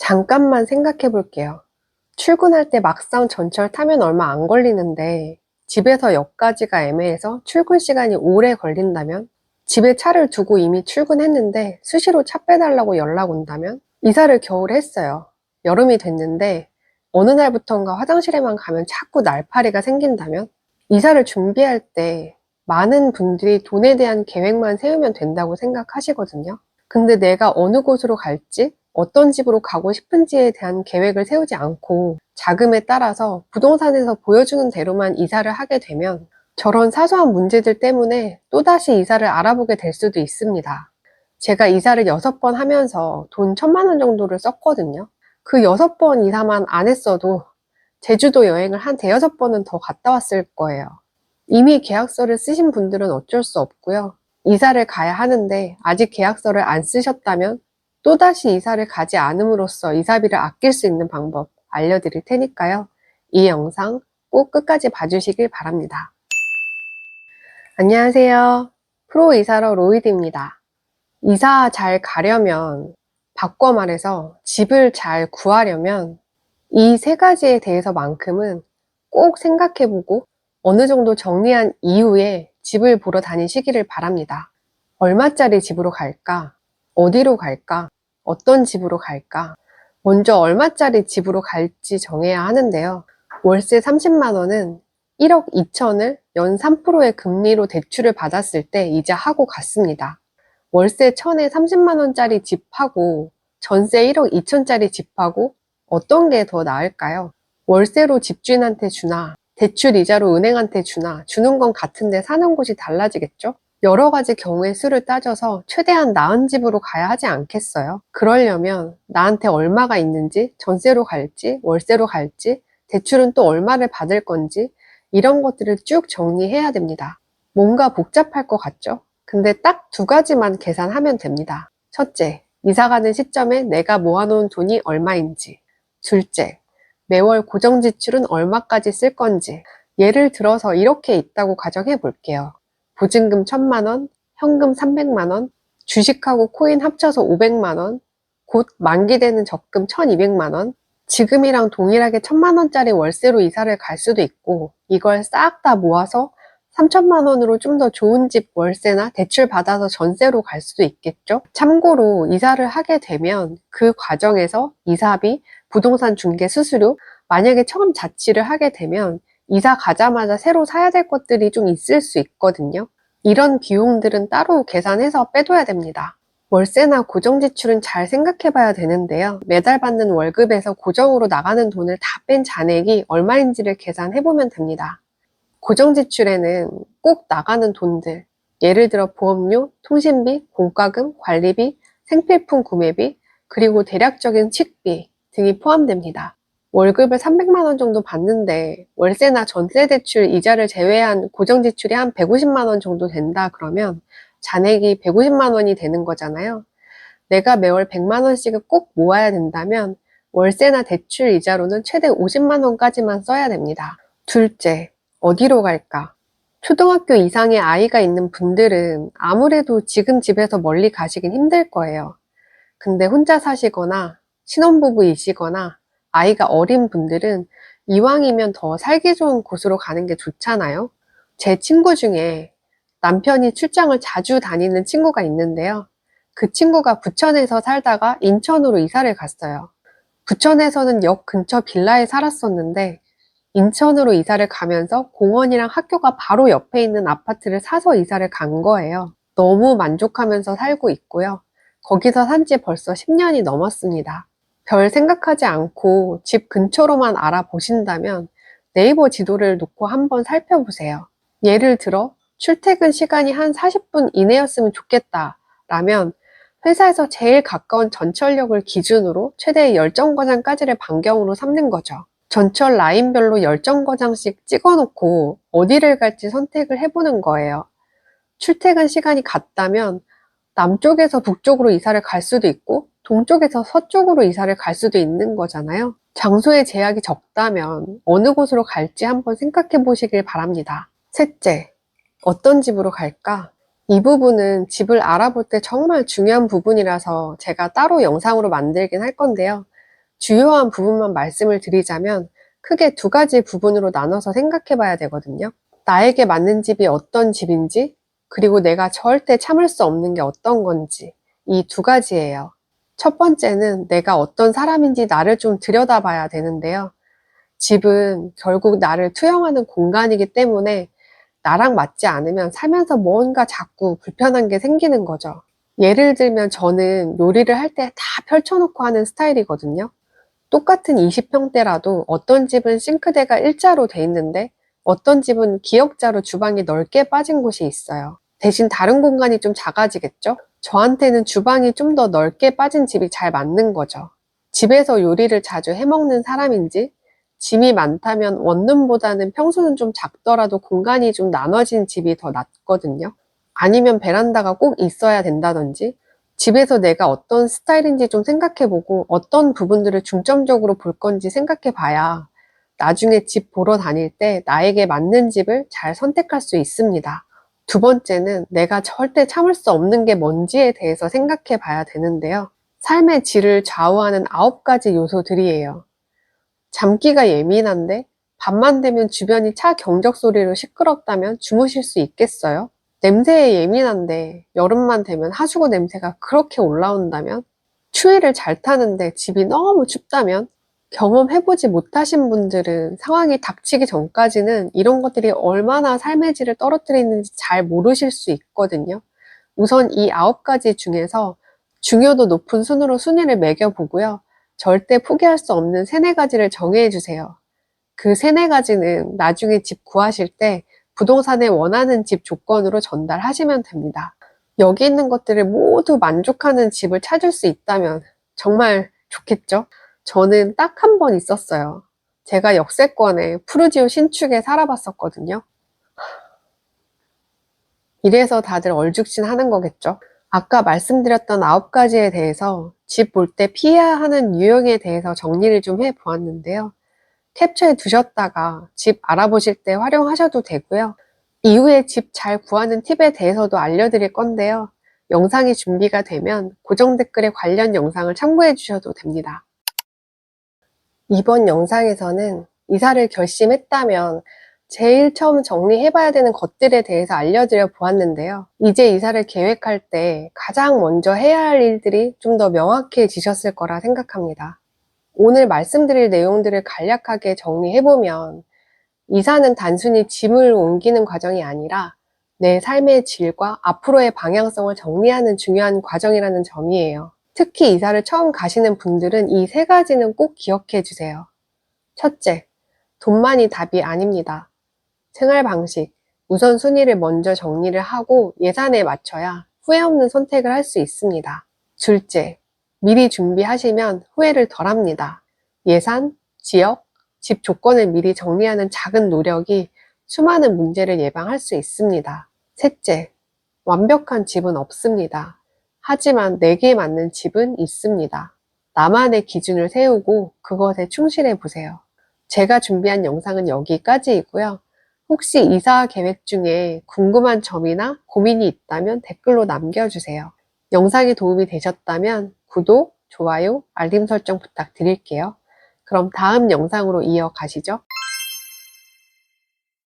잠깐만 생각해 볼게요. 출근할 때 막상 전철 타면 얼마 안 걸리는데 집에서 역까지가 애매해서 출근 시간이 오래 걸린다면, 집에 차를 두고 이미 출근했는데 수시로 차 빼달라고 연락 온다면, 이사를 겨울에 했어요. 여름이 됐는데 어느 날부턴가 화장실에만 가면 자꾸 날파리가 생긴다면, 이사를 준비할 때 많은 분들이 돈에 대한 계획만 세우면 된다고 생각하시거든요. 근데 내가 어느 곳으로 갈지, 어떤 집으로 가고 싶은지에 대한 계획을 세우지 않고 자금에 따라서 부동산에서 보여주는 대로만 이사를 하게 되면, 저런 사소한 문제들 때문에 또다시 이사를 알아보게 될 수도 있습니다. 제가 이사를 6번 하면서 돈 1,000만 원 정도를 썼거든요. 그 6번 이사만 안 했어도 제주도 여행을 한 대여섯 번은 더 갔다 왔을 거예요. 이미 계약서를 쓰신 분들은 어쩔 수 없고요. 이사를 가야 하는데 아직 계약서를 안 쓰셨다면 또다시 이사를 가지 않음으로써 이사비를 아낄 수 있는 방법 알려드릴 테니까요. 이 영상 꼭 끝까지 봐주시길 바랍니다. 안녕하세요. 프로이사러 로이드입니다. 이사 잘 가려면, 바꿔 말해서 집을 잘 구하려면 이 세 가지에 대해서만큼은 꼭 생각해보고 어느 정도 정리한 이후에 집을 보러 다니시기를 바랍니다. 얼마짜리 집으로 갈까? 어디로 갈까? 어떤 집으로 갈까? 먼저 얼마짜리 집으로 갈지 정해야 하는데요. 월세 30만 원은 1억 2천을 연 3%의 금리로 대출을 받았을 때 이자하고 갔습니다. 월세 1,000에 30만 원짜리 집하고 전세 1억 2천짜리 집하고 어떤 게 더 나을까요? 월세로 집주인한테 주나, 대출 이자로 은행한테 주나, 주는 건 같은데 사는 곳이 달라지겠죠? 여러 가지 경우의 수를 따져서 최대한 나은 집으로 가야 하지 않겠어요? 그러려면 나한테 얼마가 있는지, 전세로 갈지, 월세로 갈지, 대출은 또 얼마를 받을 건지, 이런 것들을 쭉 정리해야 됩니다. 뭔가 복잡할 것 같죠? 근데 딱 2가지만 계산하면 됩니다. 첫째, 이사 가는 시점에 내가 모아놓은 돈이 얼마인지. 둘째, 매월 고정 지출은 얼마까지 쓸 건지. 예를 들어서 이렇게 있다고 가정해 볼게요. 보증금 1,000만 원, 현금 300만 원, 주식하고 코인 합쳐서 500만 원, 곧 만기되는 적금 1,200만 원, 지금이랑 동일하게 1,000만 원짜리 월세로 이사를 갈 수도 있고, 이걸 싹 다 모아서 3,000만 원으로 좀 더 좋은 집 월세나 대출 받아서 전세로 갈 수도 있겠죠? 참고로 이사를 하게 되면 그 과정에서 이사비, 부동산 중개 수수료, 만약에 처음 자취를 하게 되면 이사 가자마자 새로 사야 될 것들이 좀 있을 수 있거든요. 이런 비용들은 따로 계산해서 빼둬야 됩니다. 월세나 고정 지출은 잘 생각해 봐야 되는데요. 매달 받는 월급에서 고정으로 나가는 돈을 다 뺀 잔액이 얼마인지를 계산해 보면 됩니다. 고정 지출에는 꼭 나가는 돈들, 예를 들어 보험료, 통신비, 공과금, 관리비, 생필품 구매비, 그리고 대략적인 식비 등이 포함됩니다. 월급을 300만 원 정도 받는데 월세나 전세 대출 이자를 제외한 고정 지출이 한 150만 원 정도 된다 그러면 잔액이 150만 원이 되는 거잖아요. 내가 매월 100만 원씩을 꼭 모아야 된다면 월세나 대출 이자로는 최대 50만 원까지만 써야 됩니다. 둘째, 어디로 갈까? 초등학교 이상의 아이가 있는 분들은 아무래도 지금 집에서 멀리 가시긴 힘들 거예요. 근데 혼자 사시거나 신혼부부이시거나 아이가 어린 분들은 이왕이면 더 살기 좋은 곳으로 가는 게 좋잖아요. 제 친구 중에 남편이 출장을 자주 다니는 친구가 있는데요. 그 친구가 부천에서 살다가 인천으로 이사를 갔어요. 부천에서는 역 근처 빌라에 살았었는데 인천으로 이사를 가면서 공원이랑 학교가 바로 옆에 있는 아파트를 사서 이사를 간 거예요. 너무 만족하면서 살고 있고요. 거기서 산지 벌써 10년이 넘었습니다. 별 생각하지 않고 집 근처로만 알아보신다면 네이버 지도를 놓고 한번 살펴보세요. 예를 들어 출퇴근 시간이 한 40분 이내였으면 좋겠다 라면 회사에서 제일 가까운 전철역을 기준으로 최대 10정거장까지를 반경으로 삼는 거죠. 전철 라인별로 10정거장씩 찍어놓고 어디를 갈지 선택을 해보는 거예요. 출퇴근 시간이 같다면 남쪽에서 북쪽으로 이사를 갈 수도 있고 동쪽에서 서쪽으로 이사를 갈 수도 있는 거잖아요. 장소의 제약이 적다면 어느 곳으로 갈지 한번 생각해 보시길 바랍니다. 셋째, 어떤 집으로 갈까? 이 부분은 집을 알아볼 때 정말 중요한 부분이라서 제가 따로 영상으로 만들긴 할 건데요. 주요한 부분만 말씀을 드리자면 크게 두 가지 부분으로 나눠서 생각해 봐야 되거든요. 나에게 맞는 집이 어떤 집인지, 그리고 내가 절대 참을 수 없는 게 어떤 건지, 이 두 가지예요. 첫 번째는 내가 어떤 사람인지 나를 좀 들여다봐야 되는데요. 집은 결국 나를 투영하는 공간이기 때문에 나랑 맞지 않으면 살면서 뭔가 자꾸 불편한 게 생기는 거죠. 예를 들면 저는 요리를 할 때 다 펼쳐놓고 하는 스타일이거든요. 똑같은 20평대라도 어떤 집은 싱크대가 일자로 돼 있는데 어떤 집은 기역자로 주방이 넓게 빠진 곳이 있어요. 대신 다른 공간이 좀 작아지겠죠? 저한테는 주방이 좀 더 넓게 빠진 집이 잘 맞는 거죠. 집에서 요리를 자주 해먹는 사람인지 짐이 많다면 원룸보다는 평수는 좀 작더라도 공간이 좀 나눠진 집이 더 낫거든요. 아니면 베란다가 꼭 있어야 된다든지 집에서 내가 어떤 스타일인지 좀 생각해보고 어떤 부분들을 중점적으로 볼 건지 생각해봐야 나중에 집 보러 다닐 때 나에게 맞는 집을 잘 선택할 수 있습니다. 두 번째는 내가 절대 참을 수 없는 게 뭔지에 대해서 생각해 봐야 되는데요. 삶의 질을 좌우하는 9가지 요소들이에요. 잠기가 예민한데 밤만 되면 주변이 차 경적 소리로 시끄럽다면 주무실 수 있겠어요? 냄새에 예민한데 여름만 되면 하수구 냄새가 그렇게 올라온다면? 추위를 잘 타는데 집이 너무 춥다면? 경험해보지 못하신 분들은 상황이 닥치기 전까지는 이런 것들이 얼마나 삶의 질을 떨어뜨리는지 잘 모르실 수 있거든요. 우선 이 9가지 중에서 중요도 높은 순으로 순위를 매겨보고요. 절대 포기할 수 없는 3, 4가지를 정해주세요. 그 3, 4가지는 나중에 집 구하실 때 부동산에 원하는 집 조건으로 전달하시면 됩니다. 여기 있는 것들을 모두 만족하는 집을 찾을 수 있다면 정말 좋겠죠? 저는 딱 한 번 있었어요. 제가 역세권의 푸르지오 신축에 살아봤었거든요. 이래서 다들 얼죽진하는 거겠죠? 아까 말씀드렸던 9가지에 대해서 집 볼 때 피해야 하는 유형에 대해서 정리를 좀 해보았는데요. 캡처해 두셨다가 집 알아보실 때 활용하셔도 되고요. 이후에 집 잘 구하는 팁에 대해서도 알려드릴 건데요. 영상이 준비가 되면 고정 댓글에 관련 영상을 참고해 주셔도 됩니다. 이번 영상에서는 이사를 결심했다면 제일 처음 정리해봐야 되는 것들에 대해서 알려드려 보았는데요. 이제 이사를 계획할 때 가장 먼저 해야 할 일들이 좀 더 명확해지셨을 거라 생각합니다. 오늘 말씀드릴 내용들을 간략하게 정리해보면 이사는 단순히 짐을 옮기는 과정이 아니라 내 삶의 질과 앞으로의 방향성을 정리하는 중요한 과정이라는 점이에요. 특히 이사를 처음 가시는 분들은 이 3가지는 꼭 기억해 주세요. 첫째, 돈만이 답이 아닙니다. 생활 방식, 우선순위를 먼저 정리를 하고 예산에 맞춰야 후회 없는 선택을 할 수 있습니다. 둘째, 미리 준비하시면 후회를 덜 합니다. 예산, 지역, 집 조건을 미리 정리하는 작은 노력이 수많은 문제를 예방할 수 있습니다. 셋째, 완벽한 집은 없습니다. 하지만 내게 맞는 집은 있습니다. 나만의 기준을 세우고 그것에 충실해 보세요. 제가 준비한 영상은 여기까지이고요. 혹시 이사 계획 중에 궁금한 점이나 고민이 있다면 댓글로 남겨주세요. 영상이 도움이 되셨다면 구독, 좋아요, 알림 설정 부탁드릴게요. 그럼 다음 영상으로 이어가시죠.